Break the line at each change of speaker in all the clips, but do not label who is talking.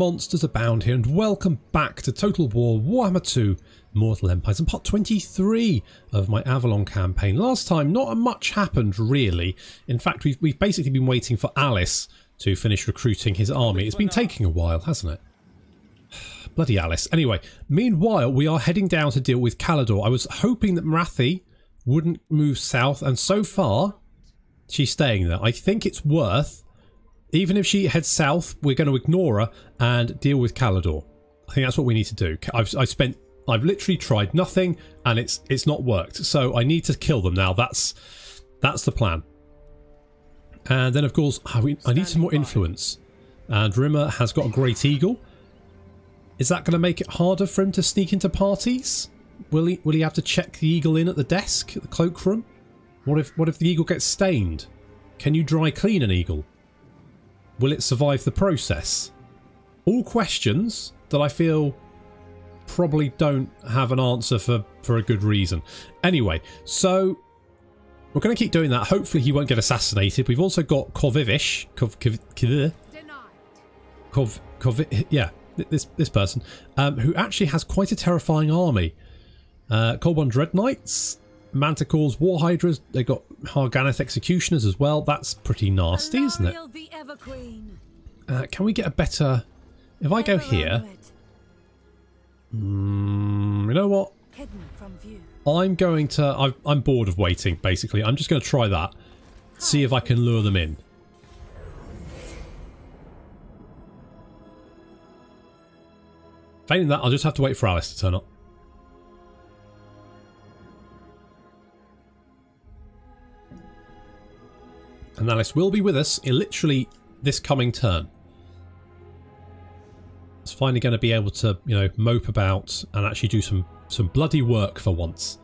monsters abound here, and welcome back to Total War Warhammer 2 Mortal Empires and part 23 of my Avelorn campaign. Last time not much happened really. In fact, we've basically been waiting for Alice to finish recruiting his army. It's been taking a while, hasn't it? Bloody Alice. Anyway, meanwhile we are heading down to deal with Caledor. I was hoping that Marathi wouldn't move south, and so far she's staying there. I think it's worth, even if she heads south, we're going to ignore her and deal with Caledor. I think that's what we need to do. I've literally tried nothing, and it's not worked. So I need to kill them now. That's the plan. And then of course I need some more influence. And Rimmer has got a Great Eagle. Is that going to make it harder for him to sneak into parties? Will he have to check the eagle in at the desk, at the cloakroom? What if the eagle gets stained? Can you dry clean an eagle? Will it survive the process? All questions that I feel probably don't have an answer for a good reason. Anyway, so we're going to keep doing that. Hopefully he won't get assassinated. We've also got Kovivish. This person, who actually has quite a terrifying army. Colbon Dread Knights, Manticores, War Hydras, they've got Harganeth Executioners as well. That's pretty nasty, isn't it? Can we get a better... If I go here... you know what? I'm going to... I'm bored of waiting, basically. I'm just going to try that. See if I can lure them in. Failing that, I'll just have to wait for Alice to turn up. And Alice will be with us in literally this coming turn. It's finally going to be able to, you know, mope about and actually do some bloody work for once.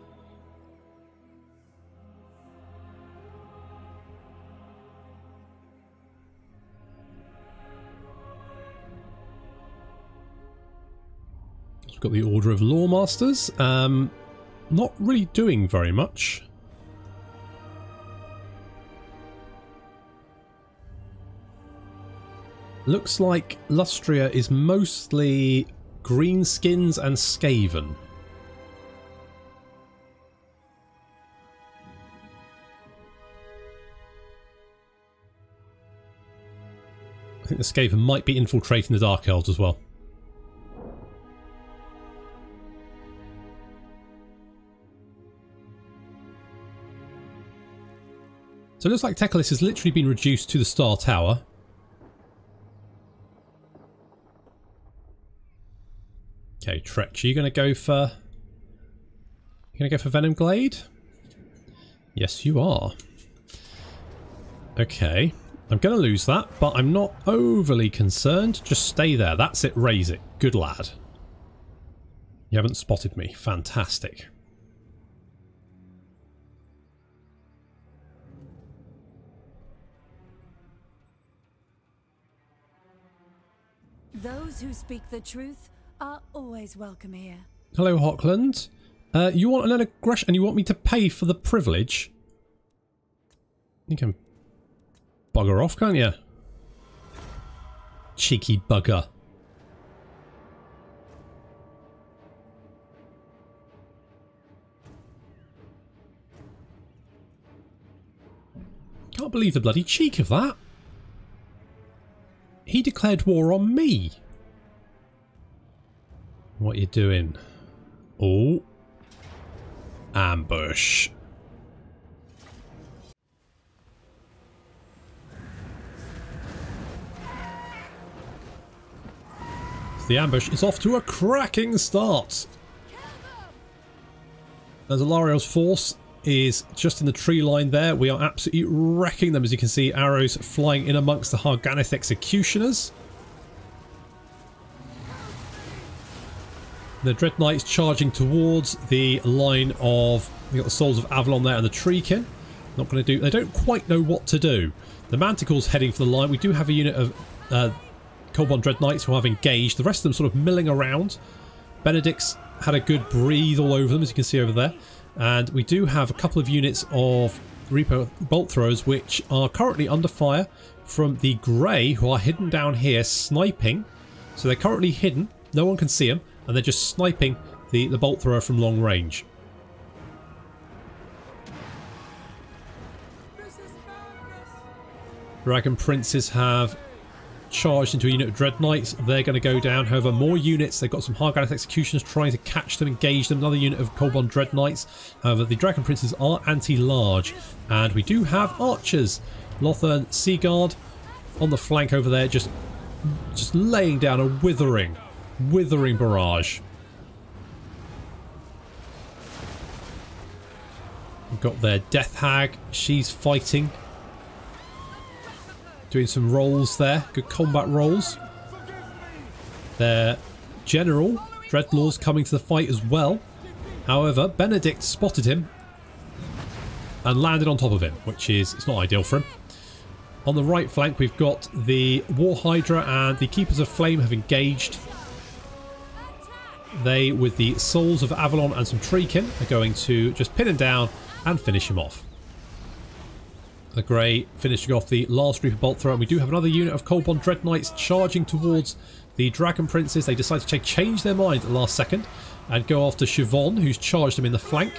We've got the Order of Lawmasters. Not really doing very much. Looks like Lustria is mostly greenskins and Skaven. I think the Skaven might be infiltrating the Dark Elves as well. So it looks like Tekalis has literally been reduced to the Star Tower. Okay, Tretch, are you going to go for... You going to go for Venom Glade? Yes, you are. Okay, I'm going to lose that, but I'm not overly concerned. Just stay there. That's it, raise it. Good lad. You haven't spotted me. Fantastic.
Those who speak the truth are always welcome here.
Hello, Hockland. You want an aggression and you want me to pay for the privilege? You can bugger off, can't you? Cheeky bugger. Can't believe the bloody cheek of that. He declared war on me. What are you doing? Oh. Ambush. The ambush is off to a cracking start. As Alarielle's force is just in the tree line there, we are absolutely wrecking them. As you can see, arrows flying in amongst the Harganeth Executioners. The Dread Knights charging towards the line of... We've got the Souls of Avelorn there and the Treekin. Not going to do... They don't quite know what to do. The Manticle's heading for the line. We do have a unit of Colbon Dread Knights who have engaged. The rest of them sort of milling around. Benedict's had a good breathe all over them, as you can see over there. And we do have a couple of units of Reaper bolt throwers which are currently under fire from the Grey, who are hidden down here sniping So they're currently hidden. No one can see them. And they're just sniping the bolt thrower from long range. Dragon Princes have charged into a unit of Dread Knights. They're going to go down. However, more units. They've got some Hargath Executioners trying to catch them, engage them. Another unit of Cold Dread Knights. However, the Dragon Princes are anti-large. And we do have archers. Lothern Seaguard on the flank over there, just laying down a withering barrage. We've got their Death Hag. She's fighting. Doing some rolls there. Good combat rolls. Their General, Dreadlaw's coming to the fight as well. However, Benedict spotted him and landed on top of him, which is, it's not ideal for him. On the right flank, we've got the War Hydra and the Keepers of Flame have engaged. They, with the Souls of Avelorn and some Treekin, are going to just pin him down and finish him off. The Grey finishing off the last Reaper Bolt Thrower. And we do have another unit of Cold Dread Knights charging towards the Dragon Princes. They decide to change their mind at the last second and go after Siobhan, who's charged them in the flank.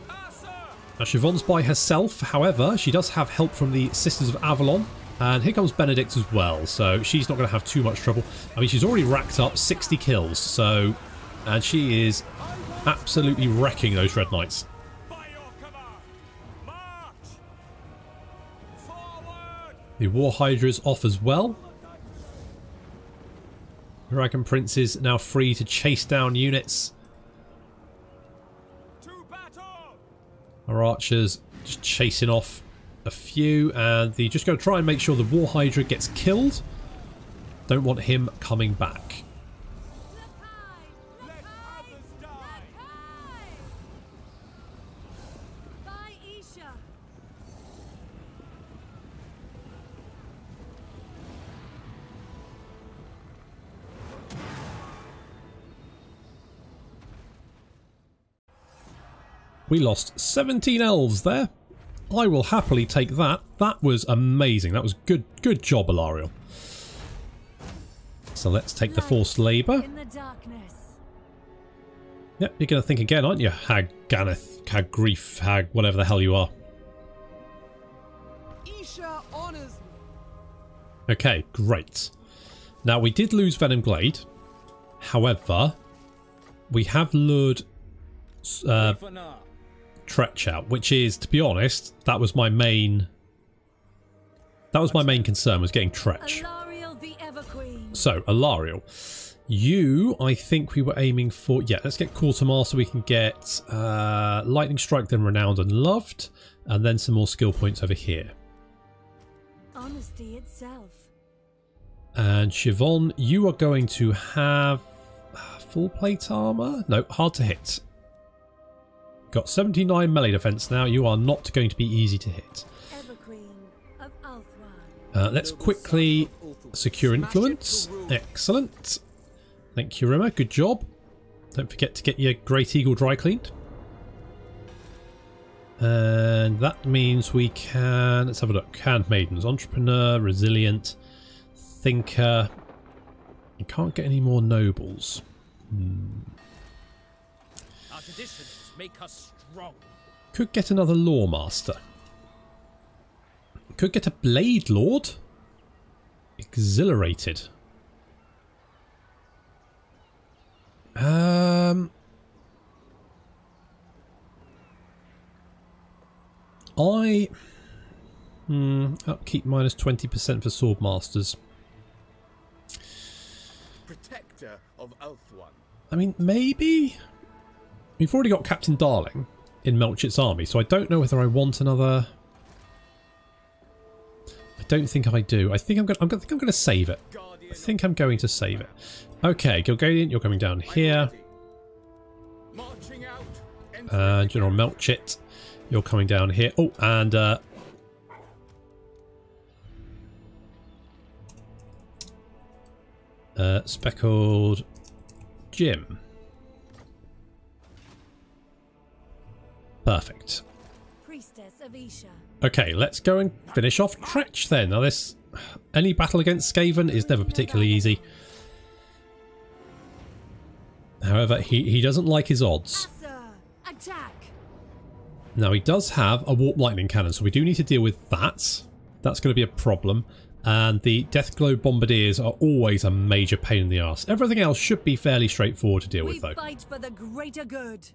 Now, Siobhan's by herself. However, she does have help from the Sisters of Avelorn. And here comes Benedict as well. So she's not going to have too much trouble. I mean, she's already racked up 60 kills. So, and she is absolutely wrecking those Dread Knights. The War Hydra is off as well. Dragon Prince is now free to chase down units. Our archers just chasing off a few, and they're just going to try and make sure the War Hydra gets killed. Don't want him coming back. We lost 17 elves there. I will happily take that. That was amazing. That was good job, Alarielle. So let's take the forced labour. Yep, you're going to think again, aren't you? Hag Ganeth, Hag Grief, Hag whatever the hell you are. Okay, great. Now, we did lose Venom Glade. However, we have lured Tretch out, which is, to be honest, that was my main concern, was getting Tretch. So, Alarielle, you, I think we were aiming for, yeah, let's get Quartermaster, we can get Lightning Strike, then Renowned and Loved, and then some more skill points over here.
Honesty itself.
And Siobhan, you are going to have full plate armor? No, hard to hit. Got 79 melee defense now. You are not going to be easy to hit. Let's quickly secure influence. Excellent. Thank you, Rimmer. Good job. Don't forget to get your Great Eagle dry cleaned. And that means we can... Let's have a look. Handmaidens. Entrepreneur. Resilient. Thinker. You can't get any more nobles.
Our traditions make us strong.
Could get another Lawmaster. Could get a Blade Lord. Exhilarated. Upkeep minus 20% for Swordmasters.
Protector of Ulthuan.
I mean, maybe. We've already got Captain Darling in Melchit's army, so I don't know whether I want another. I don't think I do. I think I'm going to save it. I think I'm going to save it. Okay, Gilgadian, you're coming down here. General Melchit, you're coming down here. Oh, and Speckled Jim. Perfect. Okay, let's go and finish off Tretch then. Now this, any battle against Skaven is never particularly easy. However, he doesn't like his odds.
Attack.
Now, he does have a warp lightning cannon, so we do need to deal with that. That's going to be a problem. And the Deathglow Bombardiers are always a major pain in the arse. Everything else should be fairly straightforward to deal with, though.
We fight for the greater good.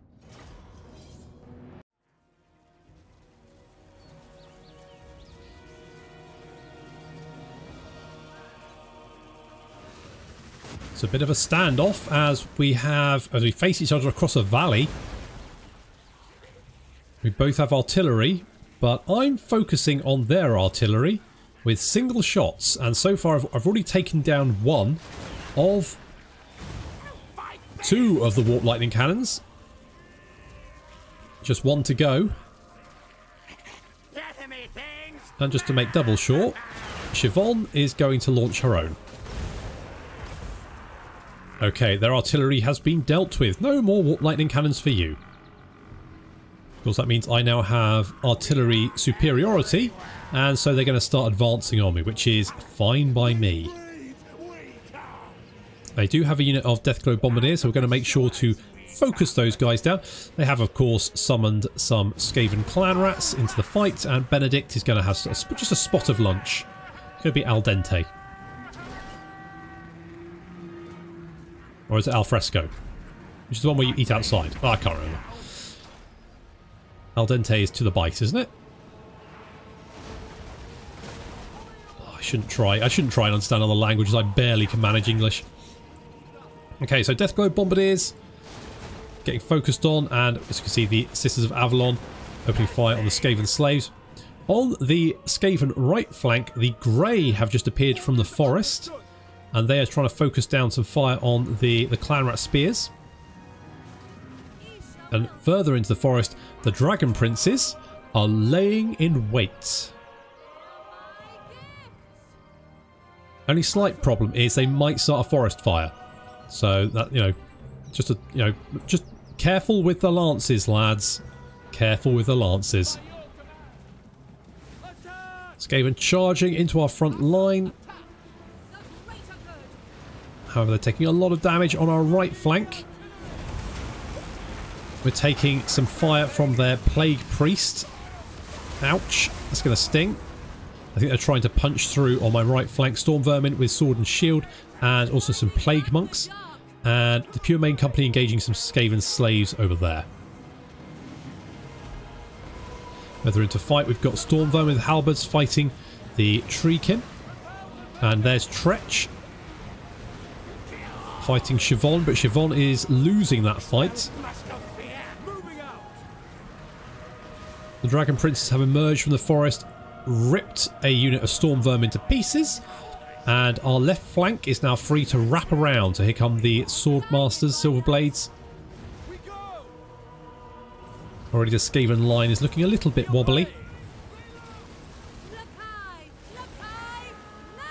It's a bit of a standoff as we face each other across a valley. We both have artillery, but I'm focusing on their artillery with single shots, and so far I've already taken down two of the warp lightning cannons. Just one to go. And just to make double sure, Siobhan is going to launch her own. Okay, their artillery has been dealt with. No more warp lightning cannons for you. Of course, that means I now have artillery superiority, and so they're going to start advancing on me, which is fine by me. They do have a unit of Deathglow Bombardiers, so we're going to make sure to focus those guys down. They have, of course, summoned some Skaven clan rats into the fight, and Benedict is going to have just a spot of lunch. It's going to be al dente. Or is it al fresco? Which is the one where you eat outside. Oh, I can't remember. Al dente is to the bite, isn't it? Oh, I shouldn't try and understand other languages. I barely can manage English. Okay, so Deathglow Bombardiers getting focused on, and as you can see, the Sisters of Avelorn opening fire on the Skaven slaves. On the Skaven right flank, the Grey have just appeared from the forest, and they are trying to focus down some fire on the clan rat spears. And further into the forest, the Dragon Princes are laying in wait. Only slight problem is they might start a forest fire. So that, just careful with the lances, lads. Careful with the lances. Skaven charging into our front line. However, they're taking a lot of damage on our right flank. We're taking some fire from their Plague Priest. Ouch. That's going to sting. I think they're trying to punch through on my right flank. Storm Vermin with sword and shield, and also some Plague Monks. And the Pure Main Company engaging some Skaven slaves over there. Further into fight, we've got Storm Vermin with halberds fighting the Treekin. And there's Tretch fighting Siobhan, but Siobhan is losing that fight. The Dragon Princes have emerged from the forest, ripped a unit of Storm Vermin to pieces, and our left flank is now free to wrap around. So here come the Swordmasters, Silverblades. Already the Skaven line is looking a little bit wobbly.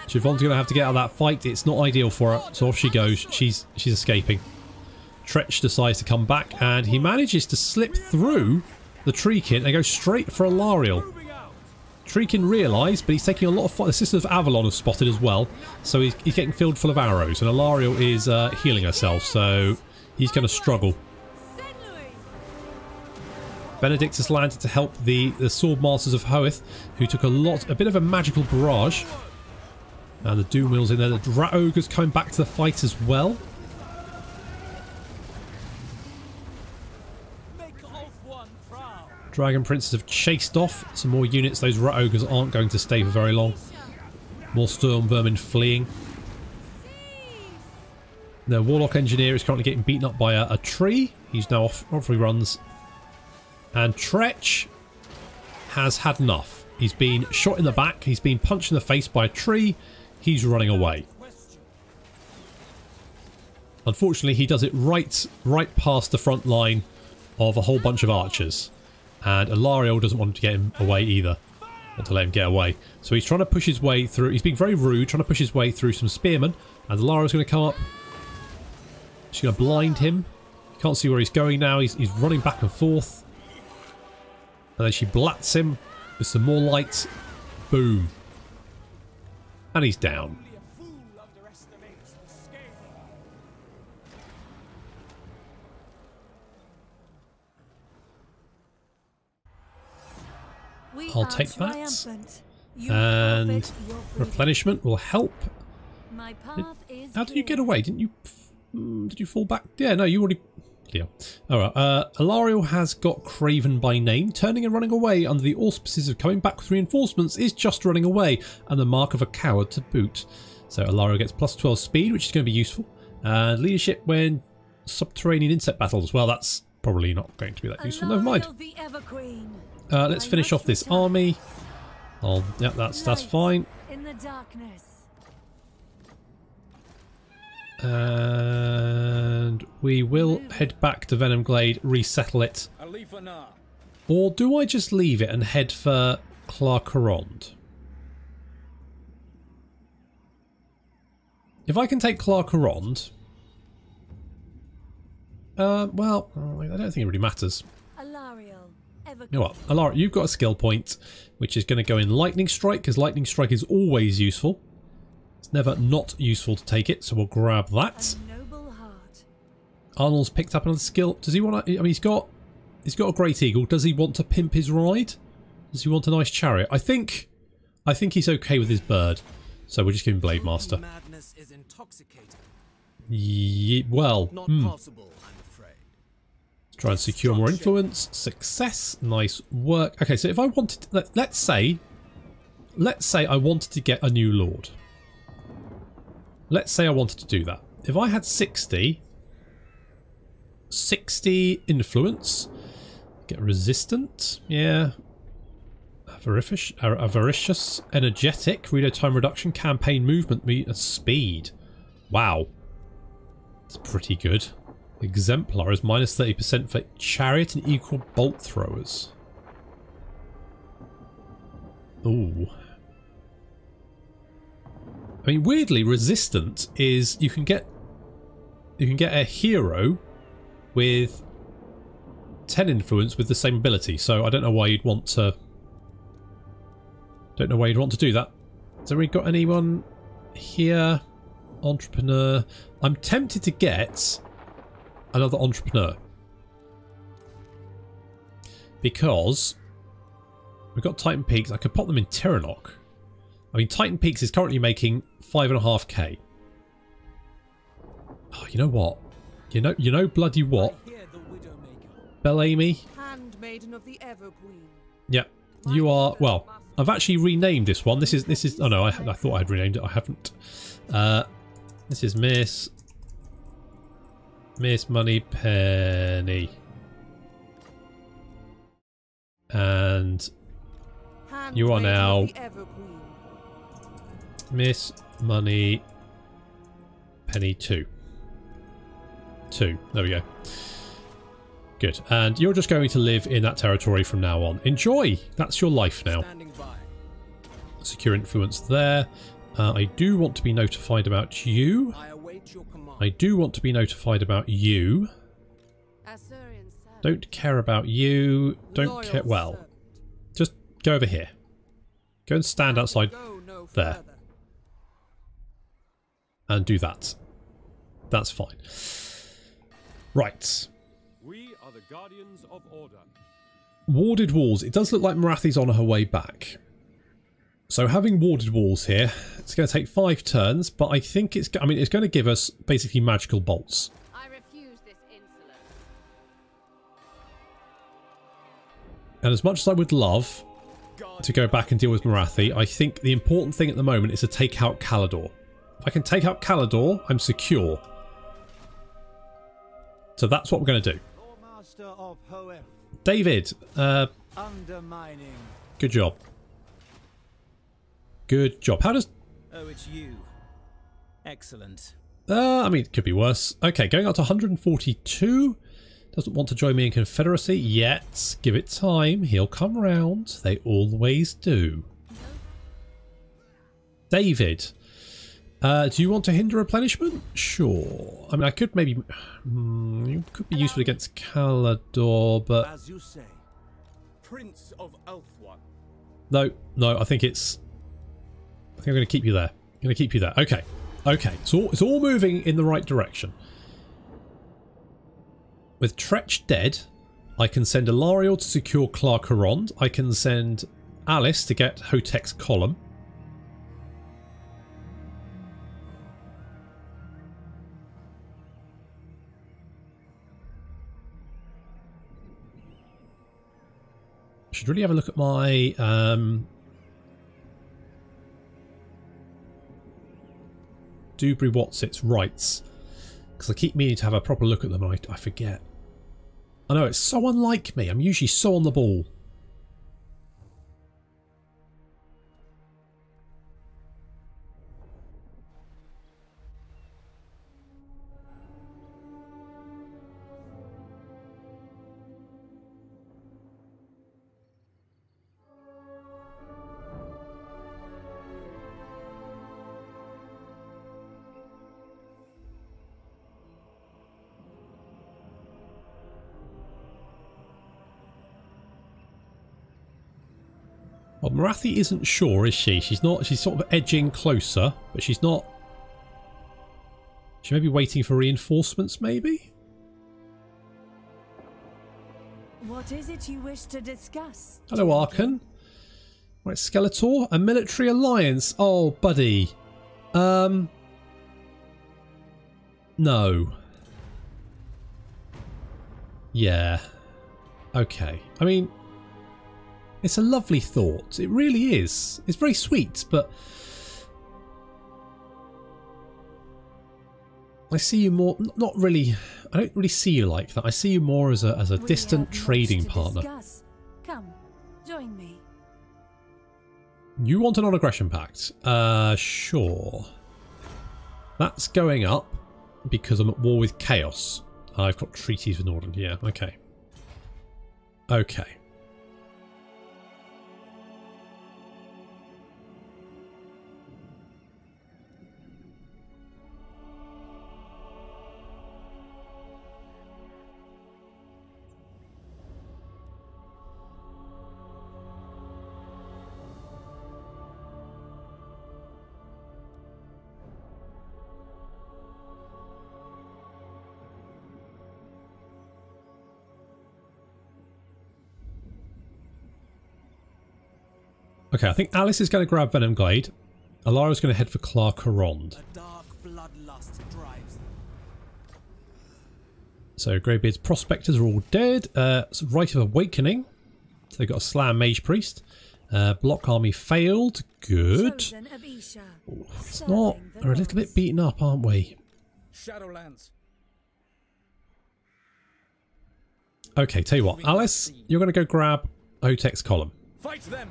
Siobhan's going to have to get out of that fight. It's not ideal for her, so off she goes. She's escaping. Tretch decides to come back, and he manages to slip through the Treekin and go straight for Alarielle. Treekin realised, but he's taking a lot of fire. The Sisters of Avelorn have spotted as well, so he's getting filled full of arrows, and Alarielle is healing herself, so he's going to struggle. Benedict has landed to help the Swordmasters of Hoeth, who took a bit of a magical barrage. And the Doom Wheel's in there. The Rat Ogre's coming back to the fight as well. Dragon Princes have chased off some more units. Those Rat Ogres aren't going to stay for very long. More Storm Vermin fleeing. The Warlock Engineer is currently getting beaten up by a tree. He's now off he runs. And Tretch has had enough. He's been shot in the back. He's been punched in the face by a tree. He's running away. Unfortunately, he does it right past the front line of a whole bunch of archers. And Alarielle doesn't want to get him away either. Want to let him get away. So he's trying to push his way through. He's being very rude, trying to push his way through some spearmen. And Alarielle's going to come up. She's going to blind him. You can't see where he's going now. He's running back and forth. And then she blats him with some more light. Boom. And he's down. I'll take that. And replenishment will help. How did you get away? Didn't you? Did you fall back? Yeah, no, you already... Deal. Alright, Alarielle has got Craven by name. Turning and running away under the auspices of coming back with reinforcements is just running away, and the mark of a coward to boot. So Alarielle gets plus 12 speed, which is going to be useful. And leadership when subterranean insect battles. Well, that's probably not going to be that useful. Never mind. Let's finish off this army. Yeah, that's fine.
In the darkness.
And we will head back to Venomglade, resettle it. Or do I just leave it and head for Clarkerond? If I can take Clarkerond... well, I don't think it really matters. You know what, Alarielle, you've got a skill point, which is going to go in Lightning Strike, because Lightning Strike is always useful. It's never not useful to take it, so we'll grab that. Arnold's picked up another skill. Does he want to... I mean, he's got a Great Eagle. Does he want to pimp his ride? Does he want a nice chariot? I think he's okay with his bird. So we'll just give him Blade Master. Well, let's try and secure more influence. Success. Nice work. Okay, so if I wanted... Let's say I wanted to get a new lord. Let's say I wanted to do that. If I had 60 influence, get resistant, yeah, avaricious, energetic, reload time reduction, campaign movement, and speed. Wow, that's pretty good. Exemplar is minus 30% for chariot and equal bolt throwers. Ooh. I mean, weirdly, resistant is you can get a hero with 10 influence with the same ability. So I don't know why you'd want to. Don't know why you'd want to do that. So we got anyone here? Entrepreneur. I'm tempted to get another entrepreneur because we've got Titan Peaks. I could pop them in Tiranoc. I mean, Titan Peaks is currently making 5.5k. Oh, you know what? You know bloody what? Bellamy. Yep, you are. Well, I've actually renamed this one. This is. Oh no, I thought I'd renamed it. I haven't. This is Miss Moneypenny, and you are now Miss Money Penny 2. There we go. Good. And you're just going to live in that territory from now on. Enjoy! That's your life now. Secure influence there. I do want to be notified about you. I do want to be notified about you. Don't care about you. Don't care. Well, just go over here. Go and stand outside there. And do that. That's fine. Right.
We are the guardians of order.
Warded walls. It does look like Marathi's on her way back. So having warded walls here, it's going to take 5 turns, but I think it's going to give us basically magical bolts.
I refuse this insolence.
And as much as I would love to go back and deal with Marathi, I think the important thing at the moment is to take out Caledor. If I can take out Caledor, I'm secure. So that's what we're going to do. David, good job. Good job. How does...
Oh, it's you. Excellent.
I mean, it could be worse. Okay, going up to 142. Doesn't want to join me in Confederacy yet. Give it time. He'll come round. They always do. David, do you want to hinder replenishment? Sure. I mean, I could maybe... you could be useful against Caledor, but...
As you say, Prince of Ulthuan.
No, I think it's... I think I'm going to keep you there. I'm going to keep you there. Okay. Okay. So it's all moving in the right direction. With Tretch dead, I can send Alarielle to secure Clarkerond. I can send Alice to get Hotek's column. Should really have a look at my Dewberry Watsit's rights, because I keep meaning to have a proper look at them and I forget. I know, it's so unlike me. I'm usually so on the ball. Well, Marathi isn't sure, is she? She's not. She's sort of edging closer, but she's not. She may be waiting for reinforcements, maybe?
What is it you wish to discuss?
Hello, Arkan. Right, Skeletor, a military alliance. Oh, buddy. No. Yeah. Okay. I mean, it's a lovely thought. It really is. It's very sweet, but I see you more. Not really. I don't really see you like that. I see you more as a distant trading partner.
Discuss. Come, join me.
You want a non-aggression pact? Sure. That's going up because I'm at war with Chaos. I've got treaties with Norden. Yeah. Okay. Okay. Okay, I think Alice is going to grab Venom Glade. Alarielle's going to head for Clarkerond. So Greybeard's Prospectors are all dead. Rite of Awakening. So they've got a Slam Mage Priest. Block Army failed. Good. Ooh, it's not. We're a little bit beaten up, aren't we?
Shadowlands.
Okay, tell you what. Alice, you're going to go grab Hotek's column.
Fight them.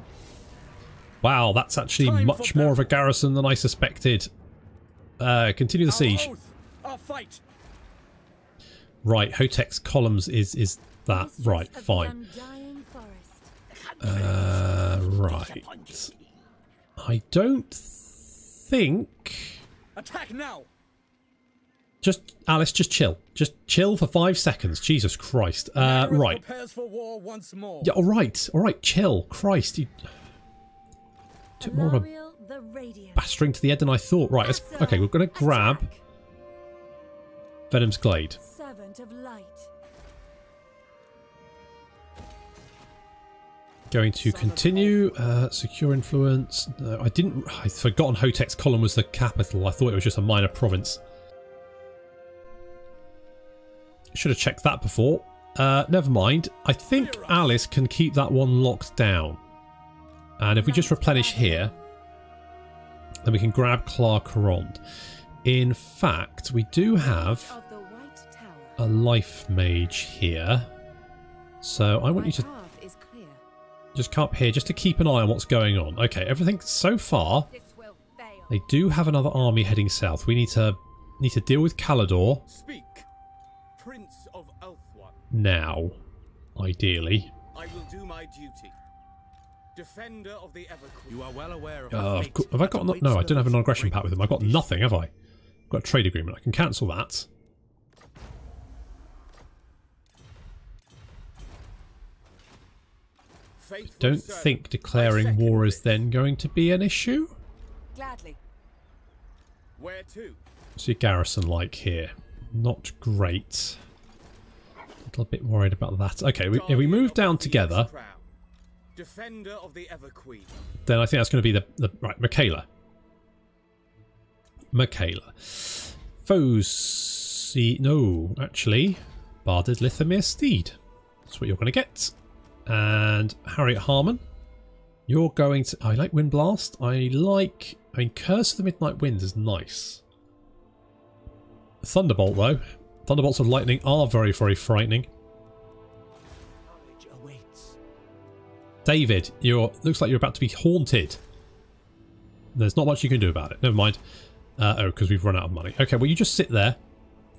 Wow, that's actually much more of a garrison than I suspected. Continue the siege.
Our fight.
Right, Hotek's columns is that. Right, fine. Right. I don't think...
Attack now.
Just, Alice, just chill. Just chill for 5 seconds. Jesus Christ. Right.
Prepares for war once more.
Yeah, alright, chill. Christ, you... took more of a bastering to the head than I thought. Right, okay, we're going to grab Venom's Glade.
Servant of light.
Going to continue. Secure influence. No, I'd forgotten Hotek's column was the capital. I thought it was just a minor province. Should have checked that before. Never mind. I think Alice can keep that one locked down. And if we just replenish here, then we can grab Clarkerond. In fact, we do have a life mage here. So I want you to just come up here just to keep an eye on what's going on. Okay, everything so far. They do have another army heading south. We need to deal with Caledor.
Speak, Prince of Elfwan.
Now, ideally.
I will do my duty. Defender of the Everqueen.
You are well aware of
have I got no? I don't have a non-aggression pact with them. I've got nothing, have I? I've got a trade agreement. I can cancel that. I don't think declaring war is then going to be an issue.
Gladly.
Where to?
What's your garrison like here? Not great. A little bit worried about that. Okay, if we move down together,
Defender of the Ever Queen.
Then I think that's going to be the right, Michaela. Foes. No, actually, Barded Lithomir Steed. That's what you're going to get. And Harriet Harmon. You're going to... I like Wind Blast. I mean, Curse of the Midnight Winds is nice. Thunderbolt, though. Thunderbolts of lightning are very, very frightening. David, looks like you're about to be haunted. There's not much you can do about it. Never mind. Oh, because we've run out of money. Okay, well, you just sit there.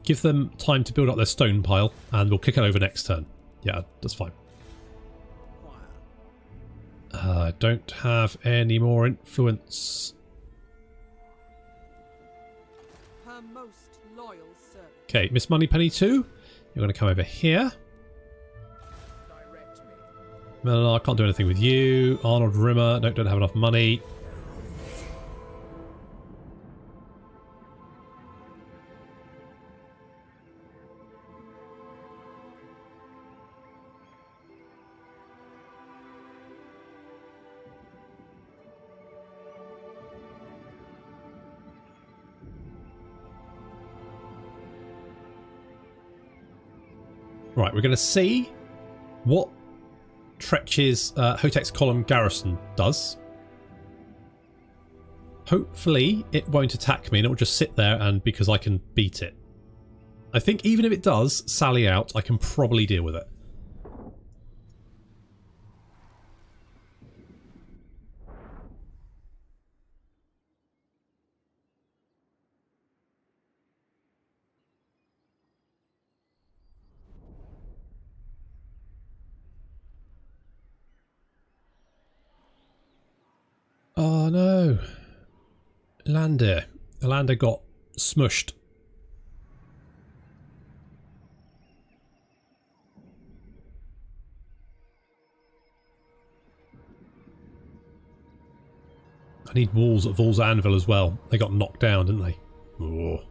Give them time to build up their stone pile, and we'll kick it over next turn. Yeah, that's fine. Don't have any more influence.
Her most loyal servant.
Okay, Miss Moneypenny 2. You're going to come over here.
Direct me.
No, I can't do anything with you. Arnold Rimmer. No, don't have enough money. Right, we're going to see what Tretch's Hotek's Column Garrison does. Hopefully it won't attack me and it will just sit there, and because I can beat it. I think even if it does sally out, I can probably deal with it. Oh no. Lander got smushed. I need walls at Vol's Anvil as well. They got knocked down, didn't they? Oh.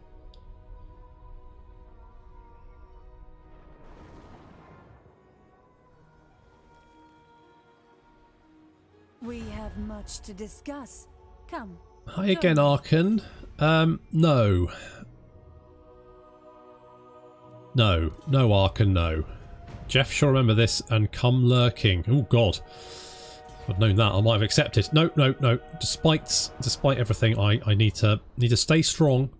We have much to discuss. Come.
Hi again, Arkan. No. No, Arkan, no. Jeff shall remember this and come lurking. Oh God. If I'd known that, I might have accepted. No. Despite everything, I need to stay strong.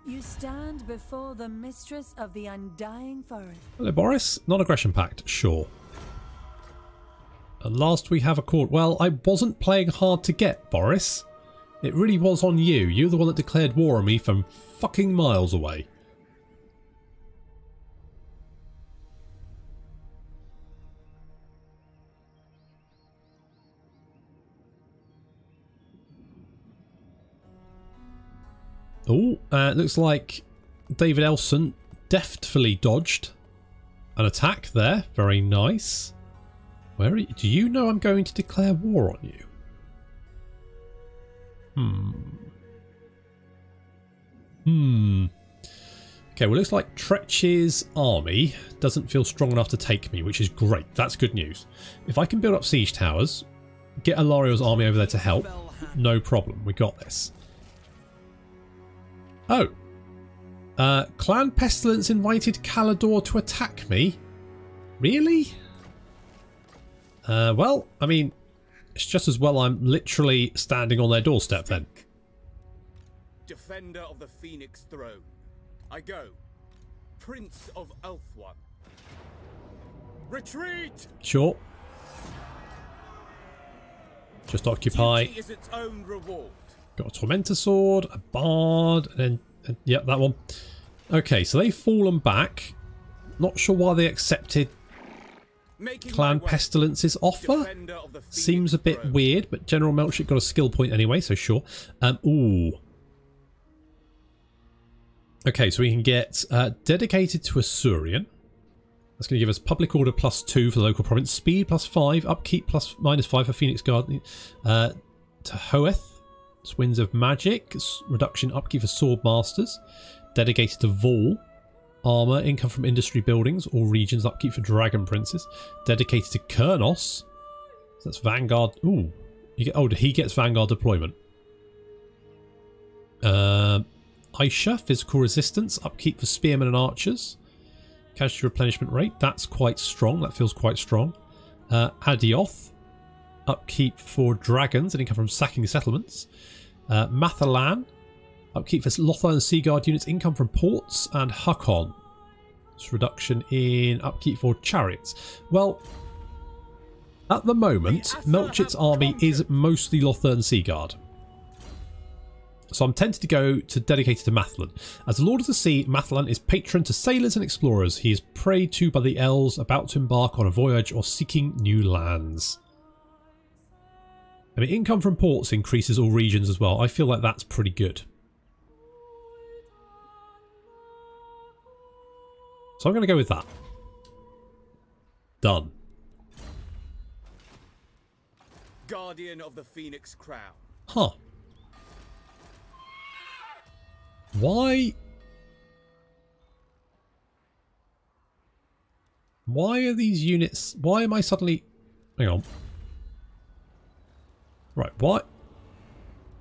You stand before the mistress of the undying forest.
Hello, Boris. Non-aggression pact, sure. At last we have a court. Well, I wasn't playing hard to get, Boris. It really was on you. You're the one that declared war on me from fucking miles away. Oh, it looks like David Elson deftly dodged an attack there. Very nice. Where are you? Do you know I'm going to declare war on you? Okay, well, it looks like Tretch's army doesn't feel strong enough to take me, which is great. That's good news. If I can build up siege towers, get Alarielle's army over there to help, no problem. We got this. Oh. Clan Pestilence invited Caledor to attack me? Really? Well, I mean, it's just as well I'm literally standing on their doorstep then.
Defender of the Phoenix Throne. I go. Prince of Ulthuan. Retreat!
Sure. Just occupy.
Duty is its own reward.
Got a Tormentor Sword, a Bard, and then... yep, that one. Okay, so they've fallen back. Not sure why they accepted Clan Pestilence's offer. Seems a bit weird, but General Melchik got a skill point anyway, so sure. Ooh. Okay, so we can get dedicated to Asuryan. That's going to give us Public Order +2 for the local province. Speed +5. Upkeep +5 for Phoenix Guard. To Hoeth. Winds of Magic. Reduction upkeep for Sword Masters. Dedicated to Vol. armor, income from industry buildings or regions, upkeep for dragon princes. Dedicated to Kurnos. So that's Vanguard. Ooh. He gets Vanguard deployment. Aisha, physical resistance, upkeep for spearmen and archers. Casualty replenishment rate, that's quite strong. That feels quite strong. Adioth, upkeep for dragons and income from sacking settlements. Mathalan, upkeep for Lothar and Seaguard units, income from ports. And Hakon, it's reduction in upkeep for chariots. Well, at the moment, Melchit's army is mostly Lothar and Seaguard. So I'm tempted to go to dedicated to Mathalan. As the Lord of the Sea, Mathalan is patron to sailors and explorers. He is prayed to by the elves about to embark on a voyage or seeking new lands. I mean, income from ports increases all regions as well. I feel like that's pretty good. So I'm going to go with that. Done.
Guardian of the Phoenix Crown.
Huh. Why are these units... Why am I suddenly... Hang on. Right, what?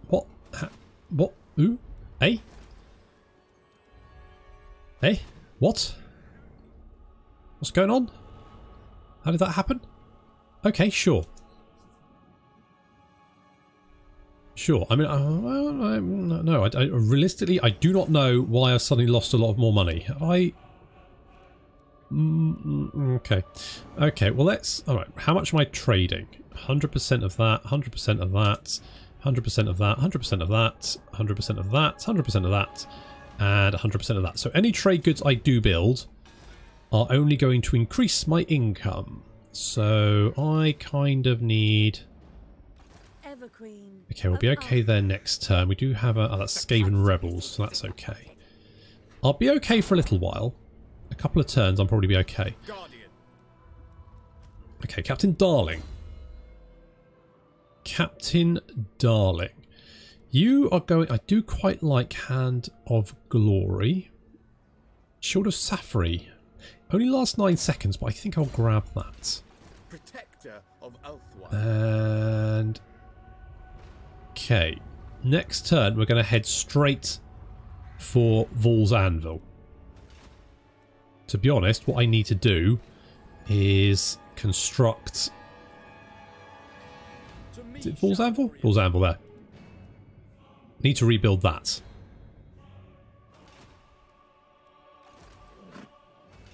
What? What? Ooh? Eh? Eh? What? What's going on? How did that happen? Okay, sure. Sure. I mean, no. I realistically, I do not know why I suddenly lost a lot of more money. Have I? Okay. Okay. Well, let's. All right. How much am I trading? 100% of that. 100% of that. 100% of that. 100% of that. 100% of that. 100% of that. And 100% of that. So any trade goods I do build are only going to increase my income. So I kind of need. Okay, we'll be okay there next turn. We do have a... Oh, that's Skaven Rebels, so that's okay. I'll be okay for a little while. A couple of turns, I'll probably be okay. Okay, Captain Darling. Captain Darling. You are going... I do quite like Hand of Glory. Shield of Safri. Only lasts 9 seconds, but I think I'll grab that.
Protector of Elfwine.
And... Okay, next turn we're going to head straight for Vol's Anvil. To be honest, what I need to do is construct... Is it Vol's Anvil? Vol's Anvil there. Need to rebuild that.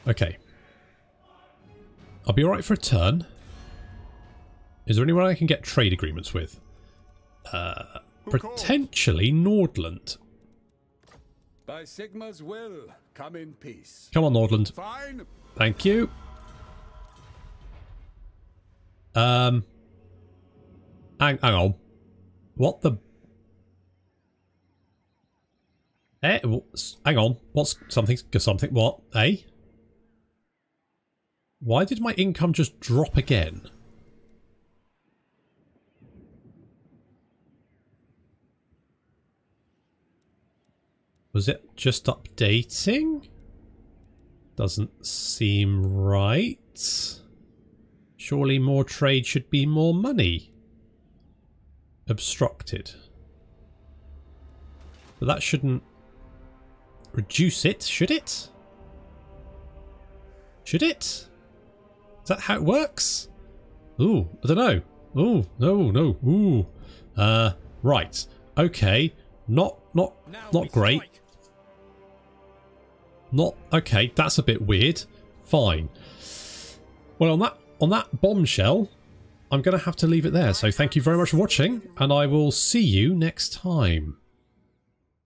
Okay. I'll be alright for a turn. Is there anyone I can get trade agreements with? Potentially Nordland.
By Sigma's will, come in peace.
Come on, Nordland.
Fine.
Thank you. Hang on. What the... hang on. What's something? What? Eh? Why did my income just drop again? Was it just updating? Doesn't seem right. Surely more trade should be more money. Obstructed. But that shouldn't reduce it, should it? Should it? Is that how it works? Ooh, I don't know. Ooh, no. Ooh. Right. Okay. Not great. Not okay, that's a bit weird. Fine. Well, on that bombshell, I'm going to have to leave it there. So thank you very much for watching, and I will see you next time.